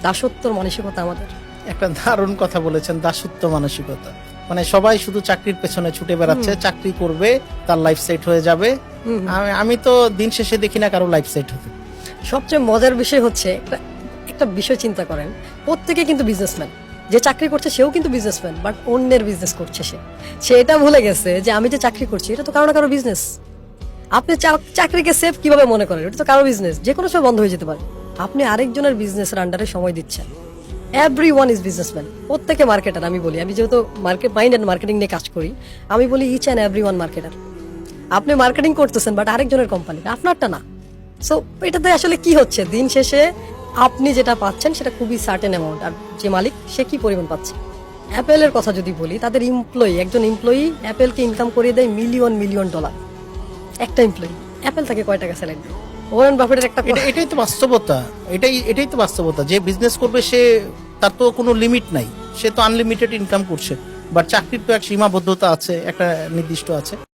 দাসত্বর মানসিকতা আমাদের। একটা দারুণ কথা বলেছেন, দাসত্ব মানসিকতা। মানে সবাই শুধু চাকরির পেছনে ছুটে বেড়াচ্ছে, চাকরি করবে তার লাইফ সেট হয়ে যাবে। আমি তো দিন শেষে দেখি না কারো লাইফ সেট হতে। সবচেয়ে মজার বিষয় হচ্ছে একটা বিষয় চিন্তা করেন, প্রত্যেকে কিন্তু বিজনেসম্যান। যে চাকরি করছে সেও কিন্তু বিজনেসম্যান, বাট অন্যের বিজনেস করছে সে এটা ভুলে গেছে যে আমি যে চাকরি করছি এটা তো কারো না কারো বিজনেস। আপনি চাকরিকে সেফ কিভাবে মনে করেন? এটা তো কারো বিজনেস, যে কোনো সময় বন্ধ হয়ে যেতে পারে। আপনি আরেকজনের বিজনেসের আন্ডারে সময় দিচ্ছেন। এভরিওয়ান ইজ বিজনেসম্যান, প্রত্যেকে মার্কেটার। আমি বলি, আমি যেহেতু মার্কেট মাইন্ড এন্ড মার্কেটিং নিয়ে কাজ করি, আমি বলি ইচ অ্যান্ড এভরিওয়ান মার্কেটার। আপনি মার্কেটিং করতেছেন বাট আরেকজনের কোম্পানি, আপনারটা না। সো এটাতে আসলে কি হচ্ছে, দিন শেষে আপনি যেটা পাচ্ছেন সেটা খুবই সার্টেন অ্যামাউন্ট, আর যে মালিক সে কি পরিমাণ পাচ্ছে। অ্যাপেলের কথা যদি বলি, তাদের একজন এমপ্লয়ি অ্যাপেলকে ইনকাম করিয়ে দেয় মিলিয়ন মিলিয়ন ডলার। একটা এমপ্লয়ি অ্যাপেল তাকে কয় টাকা স্যালারি দেয়? ওয়ারেন বাফেটের একটা এটাই তো বাস্তবতা। এটাই তো বাস্তবতা। যে বিজনেস করবে সে, তার তো কোনো লিমিট নাই, সে তো আনলিমিটেড ইনকাম করছে। বাট চাকরির তো এক সীমাবদ্ধতা আছে, একটা নির্দিষ্ট আছে।